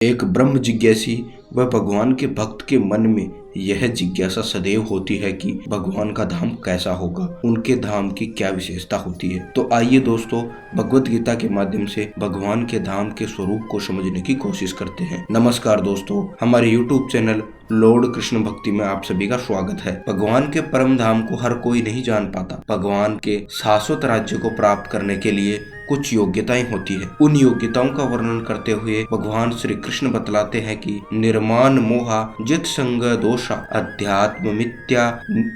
एक ब्रह्म जिज्ञासी व भगवान के भक्त के मन में यह जिज्ञासा सदैव होती है कि भगवान का धाम कैसा होगा, उनके धाम की क्या विशेषता होती है। तो आइए दोस्तों, भगवत गीता के माध्यम से भगवान के धाम के स्वरूप को समझने की कोशिश करते हैं। नमस्कार दोस्तों, हमारे YouTube चैनल लॉर्ड कृष्ण भक्ति में आप सभी का स्वागत है। भगवान के परम धाम को हर कोई नहीं जान पाता। भगवान के शाश्वत राज्य को प्राप्त करने के लिए कुछ योग्यताएं होती है। उन योग्यताओं का वर्णन करते हुए भगवान श्री कृष्ण बतलाते हैं कि निर्माण मोहा जित संग दोषा अध्यात्म मिथ्या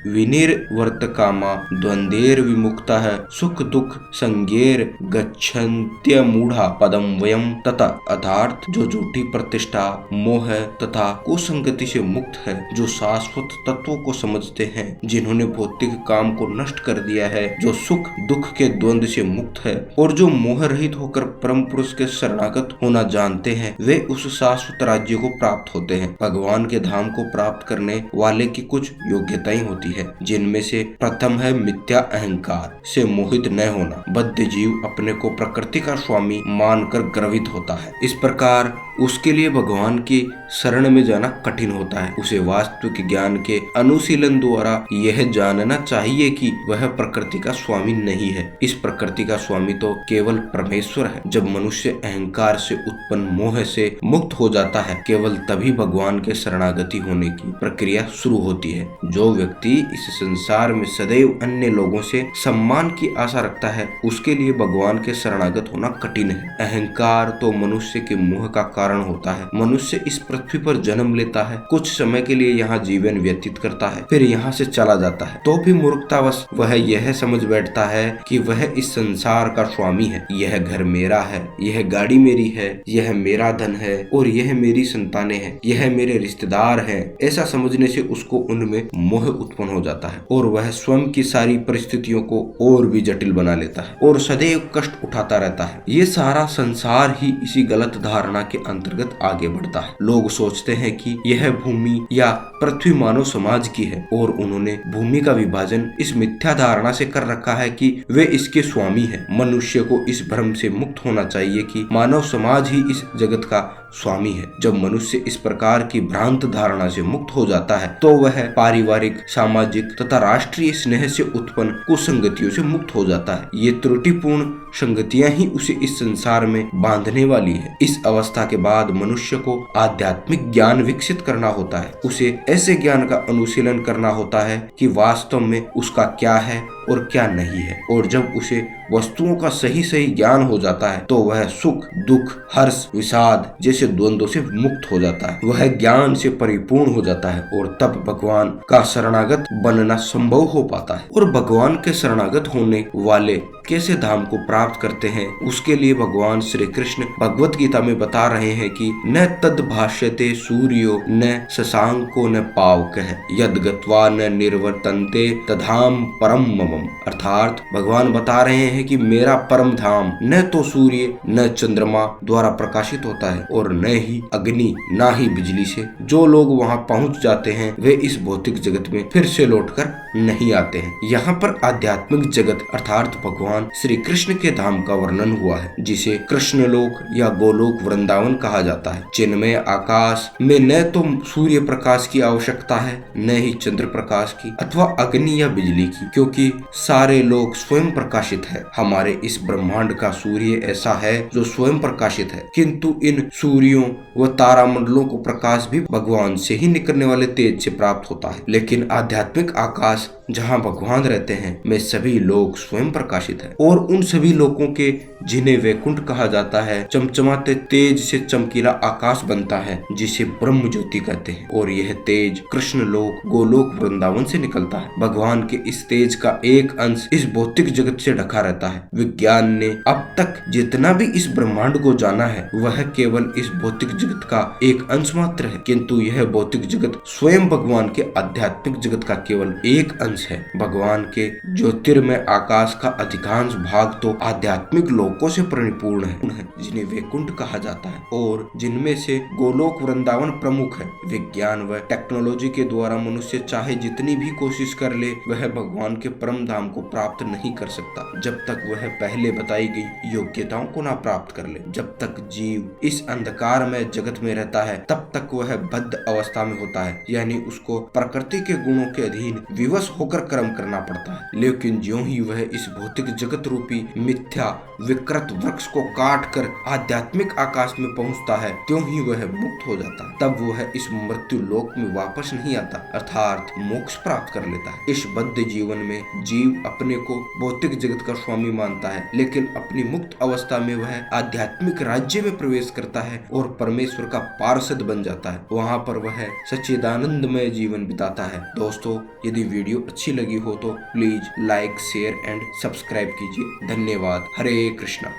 विनिर्वर्त कामा द्वंद्वेर विमुक्ता है सुख दुख संगेर गच्छन्त्य मूढ़ा पदम वयम तथा अर्थात जो झूठी प्रतिष्ठा मोह तथा कुसंगति से मुक्त है, जो शाश्वत तत्वों को समझते हैं, जिन्होंने भौतिक काम को नष्ट कर दिया है, जो सुख दुख के द्वंद्व से मुक्त है और जो मोह रहित होकर परम पुरुष के शरणागत होना जानते हैं, वे उस शाश्वत राज्य को प्राप्त होते हैं। भगवान के धाम को प्राप्त करने वाले की कुछ योग्यताएं होती है, जिनमें से प्रथम है मिथ्या अहंकार से मोहित न होना। बद्ध जीव अपने को प्रकृति का स्वामी मानकर गर्वित होता है। इस प्रकार उसके लिए भगवान की शरण में जाना कठिन होता है। उसे वास्तविक ज्ञान के अनुशीलन द्वारा यह जानना चाहिए कि वह प्रकृति का स्वामी नहीं है। इस प्रकृति का स्वामी तो केवल परमेश्वर है। जब मनुष्य अहंकार से उत्पन्न मोह से मुक्त हो जाता है, केवल तभी भगवान के शरणागति होने की प्रक्रिया शुरू होती है। जो व्यक्ति इस संसार में सदैव अन्य लोगों से सम्मान की आशा रखता है, उसके लिए भगवान के शरणागत होना कठिन है। अहंकार तो मनुष्य के मोह का कारण होता है। मनुष्य इस पृथ्वी पर जन्म लेता है, कुछ समय के लिए यहाँ जीवन व्यतीत करता है, फिर यहाँ से चला जाता है, तो भी मूर्खतावश वह यह समझ बैठता है कि वह इस संसार का स्वामी है। यह घर मेरा है, यह गाड़ी मेरी है, यह मेरा धन है और यह मेरी संतानें हैं, यह मेरे रिश्तेदार हैं। ऐसा समझने से उसको उनमें मोह उत्पन्न हो जाता है और वह स्वयं की सारी परिस्थितियों को और भी जटिल बना लेता है और सदैव कष्ट उठाता रहता है। ये सारा संसार ही इसी गलत धारणा के अंतर्गत आगे बढ़ता है। लोग सोचते हैं कि यह भूमि या पृथ्वी मानव समाज की है और उन्होंने भूमि का विभाजन इस मिथ्या धारणा से कर रखा है कि वे इसके स्वामी हैं। मनुष्य को इस भ्रम से मुक्त होना चाहिए कि मानव समाज ही इस जगत का स्वामी है। जब मनुष्य इस प्रकार की भ्रांत धारणा से मुक्त हो जाता है, तो वह पारिवारिक, सामाजिक तथा राष्ट्रीय स्नेह से उत्पन्न कुसंगतियों से मुक्त हो जाता है। ये त्रुटिपूर्ण संगतियां ही उसे इस संसार में बांधने वाली है। इस अवस्था के बाद मनुष्य को आध्यात्मिक ज्ञान विकसित करना होता है। उसे ऐसे ज्ञान का अनुशीलन करना होता है कि वास्तव में उसका क्या है और क्या नहीं है। और जब उसे वस्तुओं का सही सही ज्ञान हो जाता है, तो वह सुख दुख हर्ष विषाद जैसे द्वंद्वों से मुक्त हो जाता है। वह ज्ञान से परिपूर्ण हो जाता है और तब भगवान का शरणागत बनना संभव हो पाता है। और भगवान के शरणागत होने वाले कैसे धाम को प्राप्त करते हैं, उसके लिए भगवान श्री कृष्ण भगवत गीता में बता रहे हैं कि न तद भाष्यते सूर्यो न शशांको न पावकः यद गत्वा न निर्वर्तन्ते तधाम परम मम। अर्थात भगवान बता रहे हैं कि मेरा परम धाम न तो सूर्य न चंद्रमा द्वारा प्रकाशित होता है और न ही अग्नि न ही बिजली से। जो लोग वहां पहुंच जाते हैं, वे इस भौतिक जगत में फिर से लौटकर नहीं आते हैं। यहाँ पर आध्यात्मिक जगत अर्थात भगवान श्री कृष्ण के धाम का वर्णन हुआ है, जिसे कृष्ण लोक या गोलोक वृंदावन कहा जाता है। चिन्मय आकाश में न तो सूर्य प्रकाश की आवश्यकता है, न ही चंद्र प्रकाश की अथवा अग्नि या बिजली की, क्योंकि सारे लोग स्वयं प्रकाशित है। हमारे इस ब्रह्मांड का सूर्य ऐसा है जो स्वयं प्रकाशित है, किंतु इन सूर्यों व तारामंडलों को प्रकाश भी भगवान से ही निकलने वाले तेज से प्राप्त होता है। लेकिन आध्यात्मिक आकाश जहाँ भगवान रहते हैं, में सभी लोग स्वयं प्रकाशित है और उन सभी लोगों के, जिन्हें वैकुंठ कहा जाता है, चमचमाते तेज से चमकीला आकाश बनता है, जिसे ब्रह्म ज्योति कहते हैं। और यह तेज कृष्ण लोक गोलोक वृंदावन से निकलता है। भगवान के इस तेज का एक अंश इस भौतिक जगत से ढका रहता है। विज्ञान ने अब तक जितना भी इस ब्रह्मांड को जाना है, वह केवल इस भौतिक जगत का एक अंश मात्र है, किंतु यह भौतिक जगत स्वयं भगवान के आध्यात्मिक जगत का केवल एक अंश अंश है। भगवान के ज्योतिर्मय आकाश का अधिकांश भाग तो आध्यात्मिक लोकों से परिपूर्ण है, जिन्हें वैकुंठ कहा जाता है और जिनमें से गोलोक वृंदावन प्रमुख है। विज्ञान व टेक्नोलॉजी के द्वारा मनुष्य चाहे जितनी भी कोशिश कर ले, वह भगवान के परम धाम को प्राप्त नहीं कर सकता जब तक वह पहले बताई गई योग्यताओं को ना प्राप्त कर ले। जब तक जीव इस अंधकार में जगत में रहता है, तब तक वह बद्ध अवस्था में होता है, यानी उसको प्रकृति के गुणों के अधीन विवश होकर कर्म करना पड़ता है। लेकिन ज्यों ही वह इस भौतिक जगत रूपी मिथ्या विकृत वृक्ष को काट कर आध्यात्मिक आकाश में पहुंचता है, त्यों ही वह मुक्त हो जाता है। तब वह इस मृत्यु लोक में वापस नहीं आता, अर्थात मोक्ष प्राप्त कर लेता है। इस बद्ध जीवन में जीव अपने को भौतिक जगत का स्वामी मानता है, लेकिन अपनी मुक्त अवस्था में वह आध्यात्मिक राज्य में प्रवेश करता है और परमेश्वर का पार्षद बन जाता है। वहाँ पर वह सच्चिदानंदमय जीवन बिताता है। दोस्तों, यदि वीडियो अच्छी लगी हो तो please like, share and subscribe कीजिए। धन्यवाद। हरे कृष्णा।